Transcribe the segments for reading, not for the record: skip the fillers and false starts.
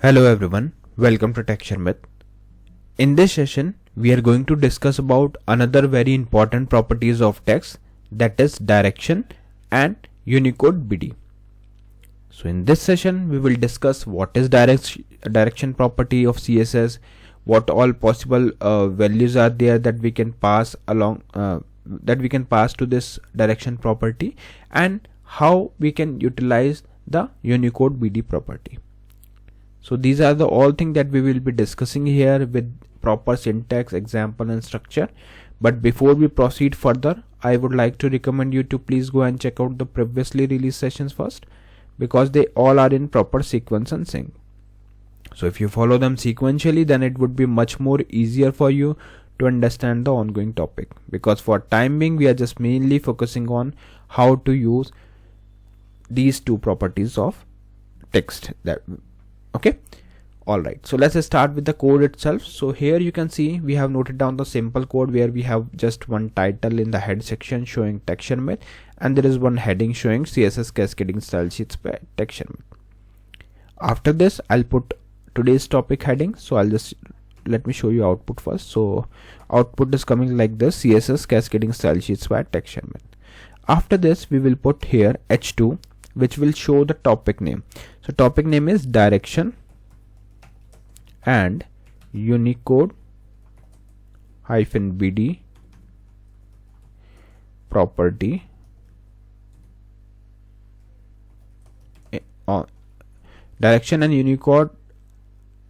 Hello everyone, welcome to Sharmit. In this session, we are going to discuss about another very important properties of text, that is direction and Unicode-bidi. So in this session, we will discuss what is direction property of CSS, what all possible values are there that we can pass along, to this direction property, and how we can utilize the Unicode-bidi property. So these are the all things that we will be discussing here with proper syntax, example and structure. But before we proceed further, I would like to recommend you to please go and check out the previously released sessions first, because they all are in proper sequence and sync. So if you follow them sequentially, then it would be much more easier for you to understand the ongoing topic, because for time being we are just mainly focusing on how to use these two properties of text. Okay, all right, so let's start with the code itself. So here you can see we have noted down the simple code where we have just one title in the head section showing Text Sharmit, and there is one heading showing CSS cascading style sheets by Text Sharmit. After this, I'll put today's topic heading. So I'll just let me show you output first. So output is coming like this: CSS cascading style sheets by Text Sharmit. After this, we will put here h2, which will show the topic name. So topic name is direction and Unicode-bidi property direction and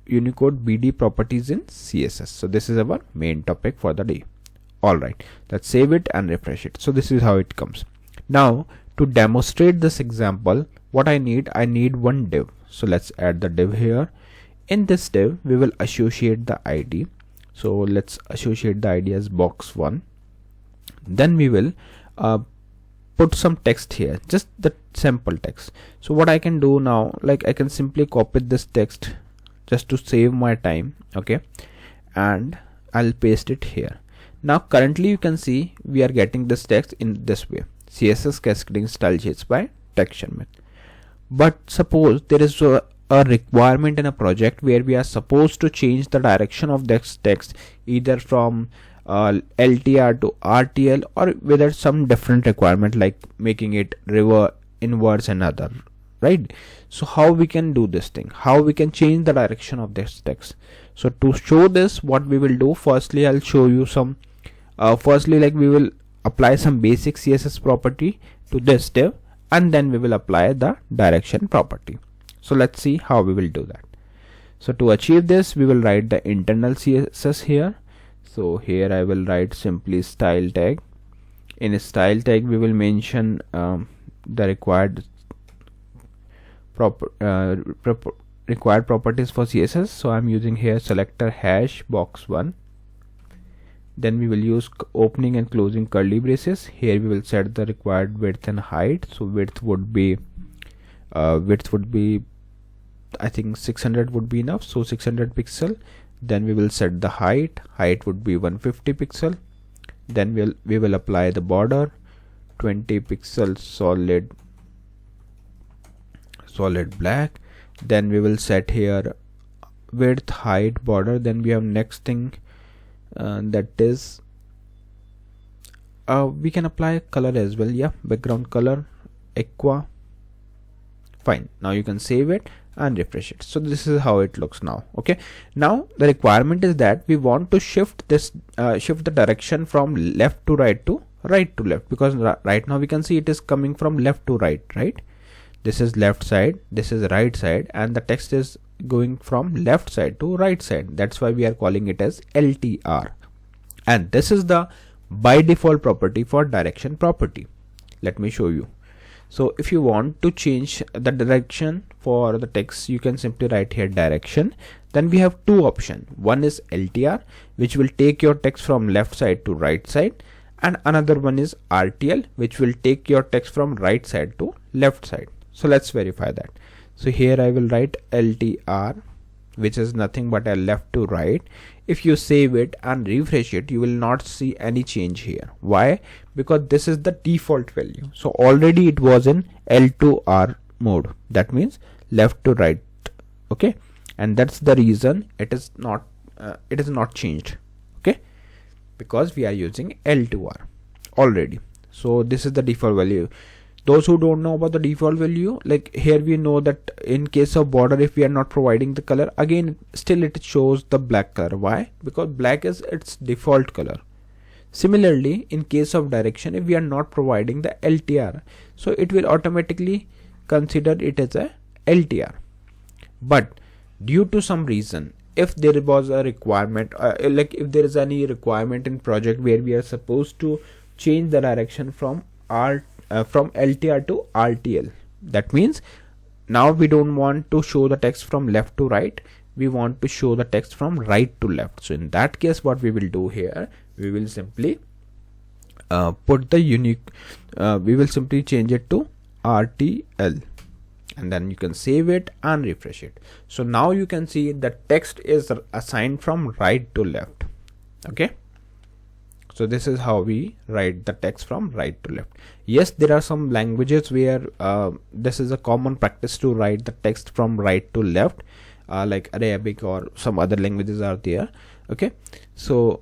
Unicode-bidi properties in CSS. So this is our main topic for the day. All right, let's save it and refresh it. So this is how it comes. Now to demonstrate this example, what I need one div. So let's add the div here. In this div, we will associate the ID. So let's associate the ID as box1. Then we will put some text here, just the simple text. So what I can do now, like I can simply copy this text just to save my time. Okay, and I'll paste it here. Now currently you can see we are getting this text in this way: CSS cascading style sheets by Text Sharmit. But suppose there is a requirement in a project where we are supposed to change the direction of this text either from LTR to RTL, or whether some different requirement like making it reverse, inverse and other, right? So how we can do this thing, how we can change the direction of this text. So to show this, what we will do, firstly I'll show you some like we will apply some basic CSS property to this div, and then we will apply the direction property. So let's see how we will do that. So to achieve this, we will write the internal CSS here. So here I will write simply style tag. In a style tag, we will mention the required properties for CSS. So I'm using here selector hash box1. Then we will use opening and closing curly braces. Here we will set the required width and height. So width would be I think 600 would be enough, so 600 pixel. Then we will set the height would be 150 pixel. Then we will apply the border 20 pixel solid black. Then we will set here width, height, border. Then we have next thing, that is we can apply color as well. Yeah, background color aqua. Fine, now you can save it and refresh it. So this is how it looks now. Okay, now the requirement is that we want to shift this shift the direction from left to right to right to left, because right now we can see it is coming from left to right. This is left side, this is right side, and the text is going from left side to right side. That's why we are calling it as LTR, and this is the by default property for direction property. Let me show you. So if you want to change the direction for the text, you can simply write here direction. Then we have two options. One is LTR, which will take your text from left side to right side, and another one is RTL, which will take your text from right side to left side. So let's verify that. So here I will write LTR, which is nothing but a left to right. If you save it and refresh it, you will not see any change here. Why? Because this is the default value. So already it was in L to R mode. That means left to right. Okay. and that's the reason it is not changed, okay, because we are using L2R already. So this is the default value. Those who don't know about the default value, like here we know that in case of border, if we are not providing the color, again still it shows the black color. Why? Because black is its default color. Similarly, in case of direction, if we are not providing the LTR, so it will automatically consider it as a LTR. But due to some reason, if there was a requirement, like if there is any requirement in project where we are supposed to change the direction from LTR to RTL, that means now we don't want to show the text from left to right, we want to show the text from right to left. So in that case, what we will do here, we will simply put the we will simply change it to RTL, and then you can save it and refresh it. So now you can see the text is assigned from right to left, okay. So this is how we write the text from right to left. Yes, there are some languages where this is a common practice to write the text from right to left, like Arabic or some other languages are there, okay. So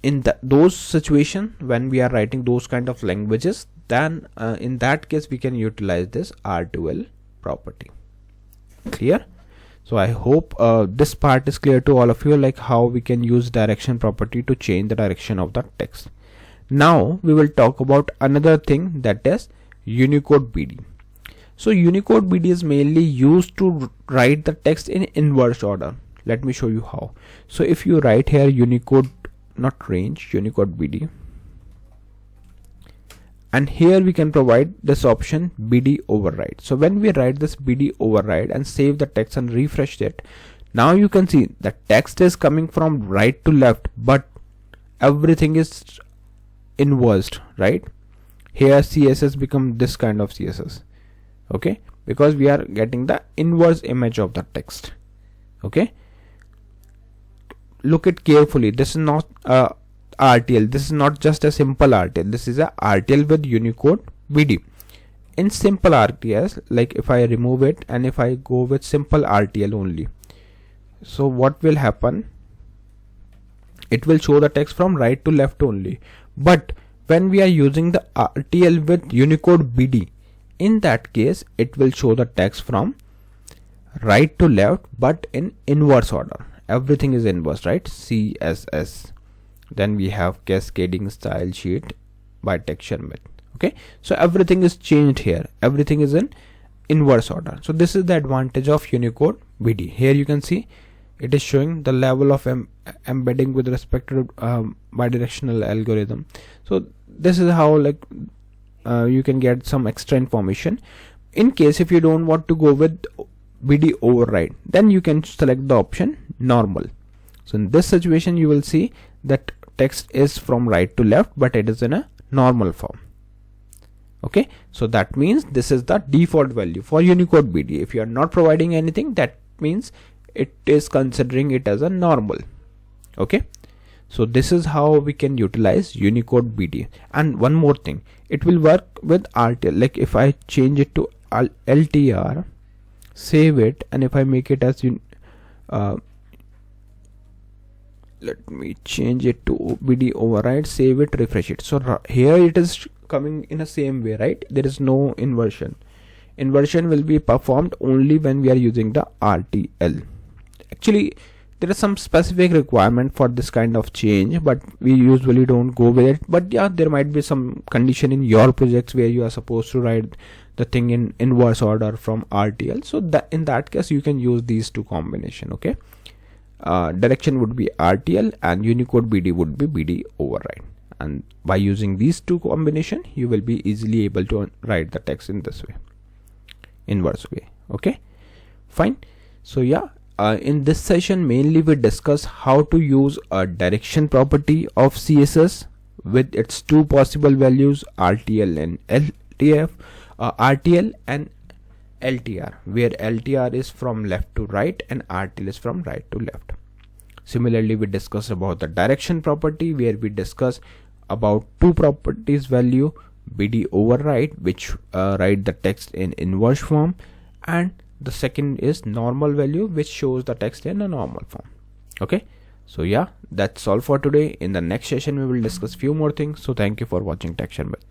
in those situations when we are writing those kind of languages, then in that case we can utilize this R2L property. Clear? So I hope this part is clear to all of you, like how we can use direction property to change the direction of the text. Now we will talk about another thing, that is Unicode-bidi. So Unicode-bidi is mainly used to write the text in inverse order. Let me show you how. So if you write here Unicode-bidi, and here we can provide this option bidi override. So when we write this bidi override and save the text and refresh it, now you can see the text is coming from right to left, but everything is inversed, right? Here CSS become this kind of CSS, okay, because we are getting the inverse image of the text, okay. Look it carefully, this is not RTL, this is not just a simple RTL, this is a RTL with Unicode-bidi. In simple RTL, like if I remove it and if I go with simple RTL only, so what will happen, it will show the text from right to left only. But when we are using the RTL with Unicode-bidi, in that case it will show the text from right to left but in inverse order. Everything is inverse, right? CSS. Then we have cascading style sheet by text Sharmit, okay. So everything is changed here, everything is in inverse order. So this is the advantage of Unicode-bidi. Here you can see it is showing the level of embedding with respect to bidirectional algorithm. So this is how like you can get some extra information. In case if you don't want to go with bidi override, then you can select the option normal. So in this situation you will see that text is from right to left but it is in a normal form, okay. So that means this is the default value for Unicode-bidi. If you are not providing anything, that means it is considering it as a normal, okay. So this is how we can utilize Unicode-bidi. And one more thing, it will work with RTL. Like if I change it to LTR, save it, and if I make it as let me change it to bidi override, save it, refresh it. So here it is coming in the same way, right? There is no inversion. Inversion will be performed only when we are using the RTL. Actually there is some specific requirement for this kind of change, but we usually don't go with it. But yeah, there might be some condition in your projects where you are supposed to write the thing in inverse order from RTL. So that in that case you can use these two combination, okay. Direction would be RTL and Unicode-bidi would be bidi override, and by using these two combination you will be easily able to write the text in this way, inverse way, okay, fine. So yeah, in this session mainly we discuss how to use a direction property of CSS with its two possible values, RTL and RTL and LTR, where LTR is from left to right and RTL is from right to left. Similarly, we discuss about the direction property, where we discuss about two properties value, bidi override, which write the text in inverse form, and the second is normal value, which shows the text in a normal form. Okay, so yeah, that's all for today. In the next session we will discuss few more things. So thank you for watching Text Sharmit.